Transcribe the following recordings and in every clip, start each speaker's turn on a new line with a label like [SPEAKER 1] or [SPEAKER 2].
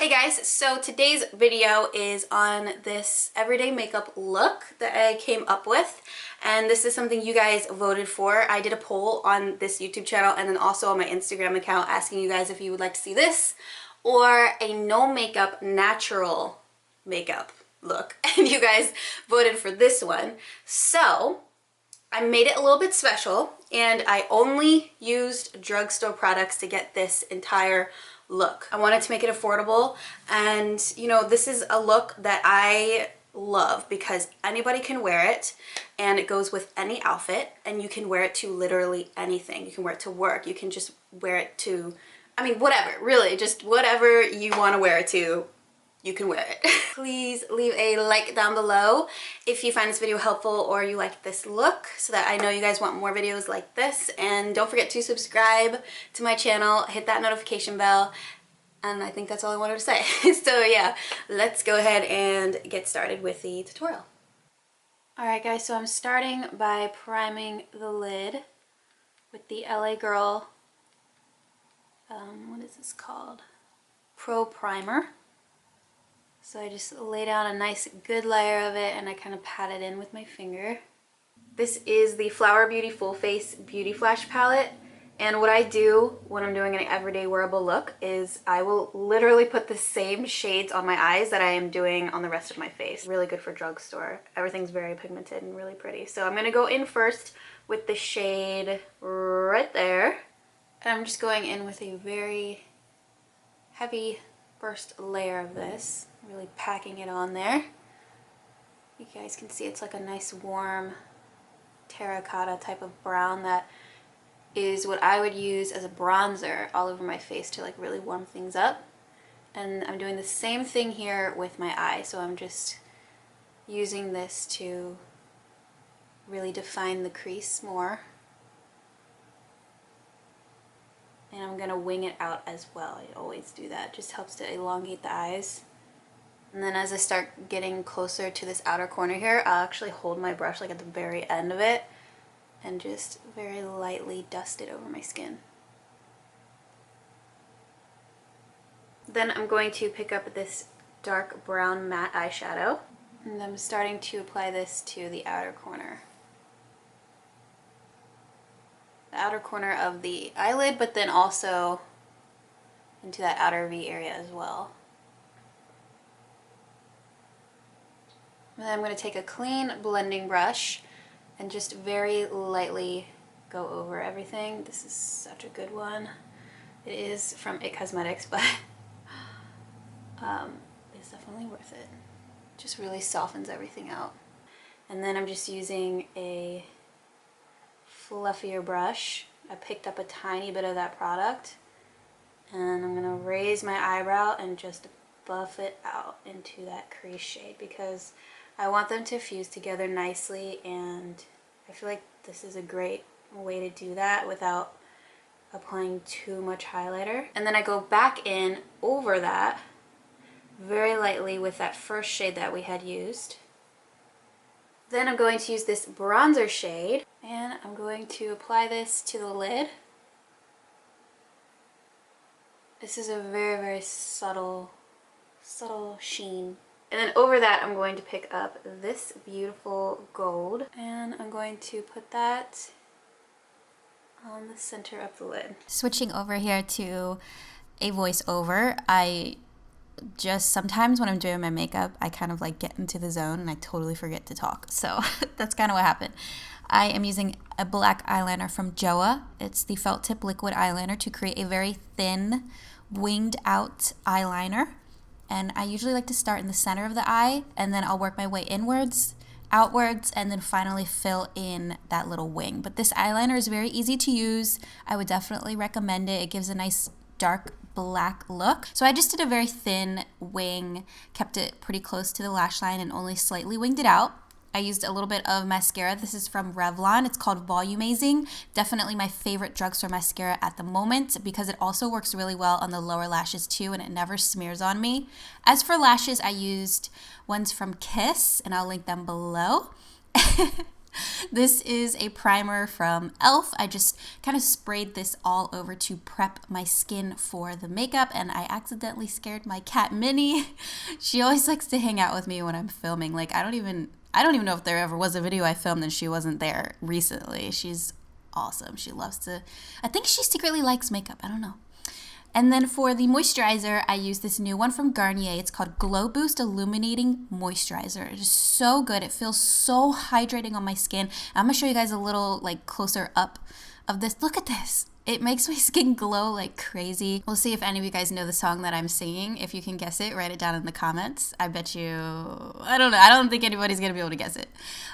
[SPEAKER 1] Hey guys, so today's video is on this everyday makeup look that I came up with, and this is something you guys voted for. I did a poll on this YouTube channel and then also on my Instagram account asking you guys if you would like to see this or a no makeup natural makeup look, and you guys voted for this one. So I made it a little bit special, and I only used drugstore products to get this entire look. I wanted to make it affordable, and you know, this is a look that I love because anybody can wear it and it goes with any outfit, and you can wear it to literally anything. You can wear it to work, you can just wear it to, I mean, whatever, really, just whatever you want to wear it to, you can wear it. Please leave a like down below if you find this video helpful or you like this look, so that I know you guys want more videos like this. And don't forget to subscribe to my channel, hit that notification bell, and I think that's all I wanted to say. So yeah, let's go ahead and get started with the tutorial. Alright guys, so I'm starting by priming the lid with the LA Girl, what is this called? Pro Primer. So I just lay down a nice good layer of it and I kind of pat it in with my finger. This is the Flower Beauty Full Face Beauty Flash palette, and what I do when I'm doing an everyday wearable look is I will literally put the same shades on my eyes that I am doing on the rest of my face. Really good for drugstore. Everything's very pigmented and really pretty. So I'm going to go in first with the shade right there, and I'm just going in with a very heavy first layer of this. Really packing it on there. You guys can see it's like a nice warm terracotta type of brown that is what I would use as a bronzer all over my face to like really warm things up. And I'm doing the same thing here with my eye, so I'm just using this to really define the crease more. And I'm gonna wing it out as well. I always do that. It just helps to elongate the eyes. And then as I start getting closer to this outer corner here, I'll actually hold my brush like at the very end of it and just very lightly dust it over my skin. Then I'm going to pick up this dark brown matte eyeshadow, and I'm starting to apply this to the outer corner. The outer corner of the eyelid, but then also into that outer V area as well. And then I'm going to take a clean blending brush and just very lightly go over everything. This is such a good one. It is from IT Cosmetics, but it's definitely worth it. Just really softens everything out. And then I'm just using a fluffier brush. I picked up a tiny bit of that product, and I'm going to raise my eyebrow and just buff it out into that crease shade because I want them to fuse together nicely, and I feel like this is a great way to do that without applying too much highlighter. And then I go back in over that very lightly with that first shade that we had used. Then I'm going to use this bronzer shade, and I'm going to apply this to the lid. This is a very, very subtle sheen. And then over that, I'm going to pick up this beautiful gold, and I'm going to put that on the center of the lid.
[SPEAKER 2] Switching over here to a voiceover, I just sometimes when I'm doing my makeup, I kind of like get into the zone and I totally forget to talk. So that's kind of what happened. I am using a black eyeliner from Joa. It's the Felt Tip Liquid Eyeliner to create a very thin, winged out eyeliner. And I usually like to start in the center of the eye, and then I'll work my way inwards, outwards, and then finally fill in that little wing. But this eyeliner is very easy to use. I would definitely recommend it. It gives a nice dark black look. So I just did a very thin wing, kept it pretty close to the lash line, and only slightly winged it out. I used a little bit of mascara. This is from Revlon. It's called Volumizing. Definitely my favorite drugstore mascara at the moment because it also works really well on the lower lashes too, and it never smears on me. As for lashes, I used ones from Kiss, and I'll link them below. This is a primer from e.l.f. I just kind of sprayed this all over to prep my skin for the makeup, and I accidentally scared my cat Minnie. She always likes to hang out with me when I'm filming. Like, I don't even know if there ever was a video I filmed and she wasn't there recently. She's awesome. She loves to, I think she secretly likes makeup. I don't know. And then for the moisturizer, I use this new one from Garnier. It's called Glow Boost Illuminating Moisturizer. It is so good. It feels so hydrating on my skin. I'm going to show you guys a little like closer up of this. Look at this. It makes my skin glow like crazy. We'll see if any of you guys know the song that I'm singing. If you can guess it, write it down in the comments. I bet you, I don't know. I don't think anybody's going to be able to guess it.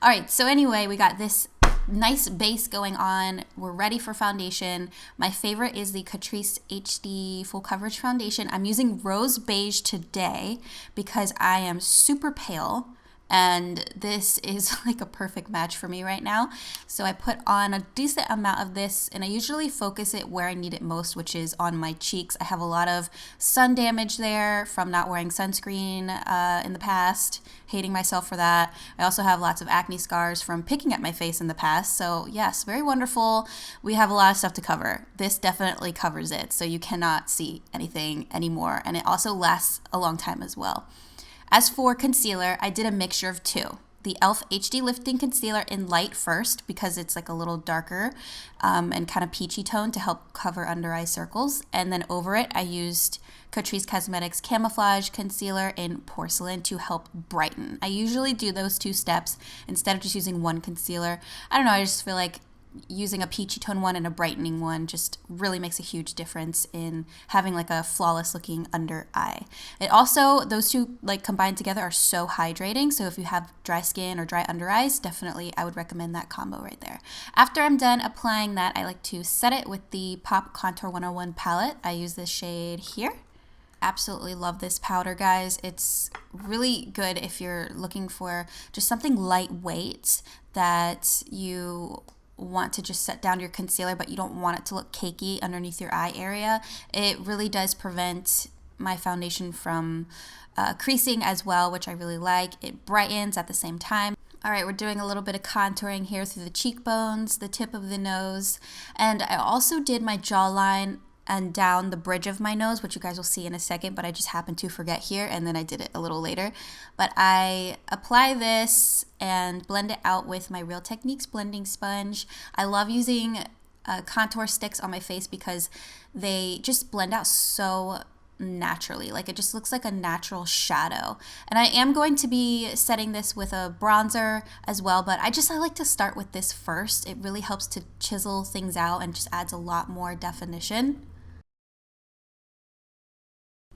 [SPEAKER 2] All right. So anyway, we got this nice base going on. We're ready for foundation. My favorite is the Catrice HD Full Coverage Foundation. I'm using Rose Beige today because I am super pale, and this is like a perfect match for me right now. So I put on a decent amount of this, and I usually focus it where I need it most, which is on my cheeks. I have a lot of sun damage there from not wearing sunscreen in the past, hating myself for that. I also have lots of acne scars from picking at my face in the past. So yes, very wonderful. We have a lot of stuff to cover. This definitely covers it, so you cannot see anything anymore, and it also lasts a long time as well. As for concealer, I did a mixture of two. The e.l.f. HD Lifting Concealer in light first because it's like a little darker and kind of peachy tone to help cover under eye circles. And then over it, I used Catrice Cosmetics Camouflage Concealer in Porcelain to help brighten. I usually do those two steps instead of just using one concealer. I don't know, I just feel like using a peachy tone one and a brightening one just really makes a huge difference in having like a flawless looking under eye. It also, those two like combined together are so hydrating, so if you have dry skin or dry under eyes, definitely I would recommend that combo right there. After I'm done applying that, I like to set it with the Pop Contour 101 palette. I use this shade here. Absolutely love this powder, guys. It's really good if you're looking for just something lightweight that you want to just set down your concealer, but you don't want it to look cakey underneath your eye area. It really does prevent my foundation from creasing as well, which I really like. It brightens at the same time. All right, we're doing a little bit of contouring here through the cheekbones, the tip of the nose, and I also did my jawline and down the bridge of my nose, which you guys will see in a second, but I just happened to forget here, and then I did it a little later. But I apply this and blend it out with my Real Techniques blending sponge. I love using contour sticks on my face because they just blend out so naturally. Like, it just looks like a natural shadow. And I am going to be setting this with a bronzer as well, but I like to start with this first. It really helps to chisel things out and just adds a lot more definition.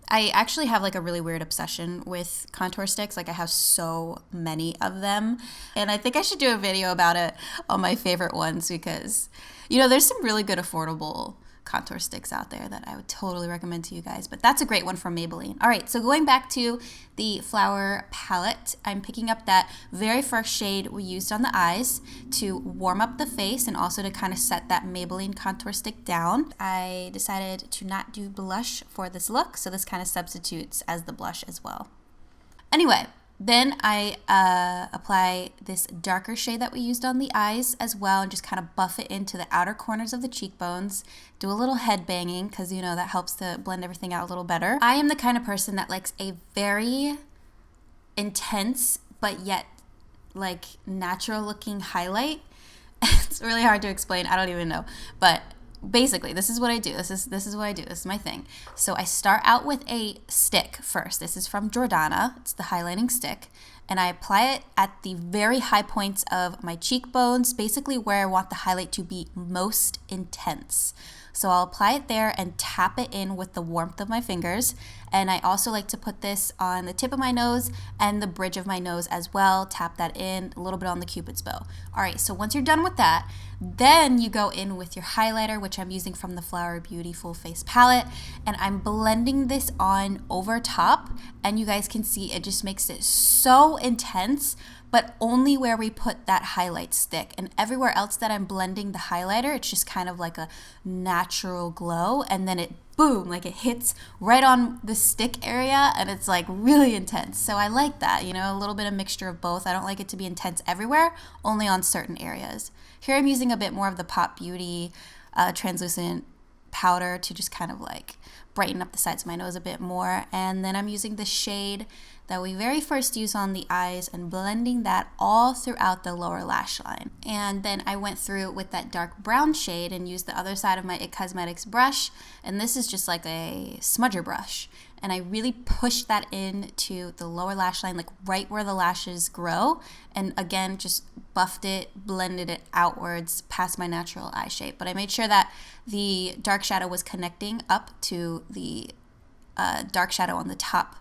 [SPEAKER 2] I actually have like a really weird obsession with contour sticks. Like, I have so many of them, and I think I should do a video about it on my favorite ones because, you know, there's some really good affordable contour sticks out there that I would totally recommend to you guys, but that's a great one from Maybelline. All right, so going back to the Flower palette, I'm picking up that very first shade we used on the eyes to warm up the face and also to kind of set that Maybelline contour stick down. I decided to not do blush for this look, so this kind of substitutes as the blush as well. Anyway, then I apply this darker shade that we used on the eyes as well and just kind of buff it into the outer corners of the cheekbones. Do a little head banging because, you know, that helps to blend everything out a little better. I am the kind of person that likes a very intense but yet like natural looking highlight. It's really hard to explain. I don't even know. But basically, this is what I do. This is what I do. This is my thing. So I start out with a stick first. This is from Jordana. It's the highlighting stick. And I apply it at the very high points of my cheekbones, basically where I want the highlight to be most intense. So I'll apply it there and tap it in with the warmth of my fingers. And I also like to put this on the tip of my nose and the bridge of my nose as well. Tap that in, a little bit on the Cupid's bow. All right, so once you're done with that, then you go in with your highlighter, which I'm using from the Flower Beauty Full Face Palette. And I'm blending this on over top. And you guys can see it just makes it so intense, but only where we put that highlight stick. And everywhere else that I'm blending the highlighter, it's just kind of like a natural glow. And then it boom, like it hits right on the stick area and it's like really intense. So I like that, you know, a little bit of mixture of both. I don't like it to be intense everywhere, only on certain areas. Here I'm using a bit more of the Pop Beauty translucent powder to just kind of like brighten up the sides of my nose a bit more. And then I'm using the shade that we very first use on the eyes and blending that all throughout the lower lash line. And then I went through with that dark brown shade and used the other side of my IT Cosmetics brush, and this is just like a smudger brush. And I really pushed that into the lower lash line, like right where the lashes grow. And again, just buffed it, blended it outwards past my natural eye shape. But I made sure that the dark shadow was connecting up to the dark shadow on the top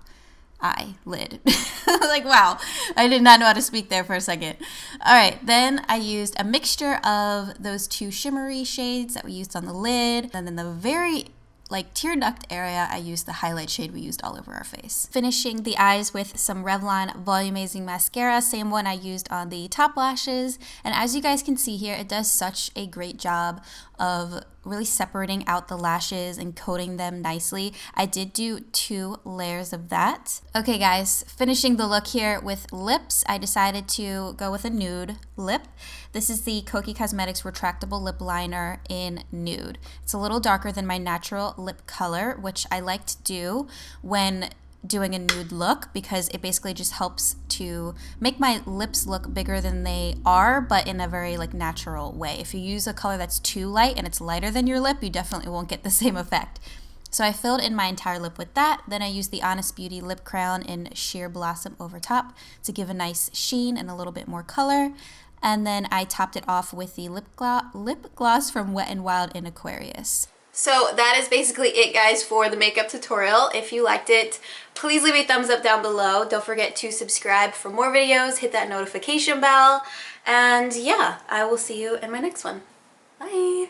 [SPEAKER 2] eyelid. Like, wow, I did not know how to speak there for a second. All right, then I used a mixture of those two shimmery shades that we used on the lid. And then the very like tear duct area, I used the highlight shade we used all over our face. Finishing the eyes with some Revlon Volumizing Mascara, same one I used on the top lashes. And as you guys can see here, it does such a great job of really separating out the lashes and coating them nicely. I did do 2 layers of that. Okay guys, finishing the look here with lips, I decided to go with a nude lip. This is the Kokie Cosmetics Retractable Lip Liner in Nude. It's a little darker than my natural lip color, which I like to do when doing a nude look because it basically just helps to make my lips look bigger than they are, but in a very like natural way. If you use a color that's too light and it's lighter than your lip, you definitely won't get the same effect. So I filled in my entire lip with that. Then I used the Honest Beauty Lip Crown in Sheer Blossom over top to give a nice sheen and a little bit more color. And then I topped it off with the lip gloss from Wet n Wild in Aquarius.
[SPEAKER 1] So that is basically it, guys, for the makeup tutorial. If you liked it, please leave a thumbs up down below. Don't forget to subscribe for more videos, hit that notification bell, and yeah, I will see you in my next one. Bye!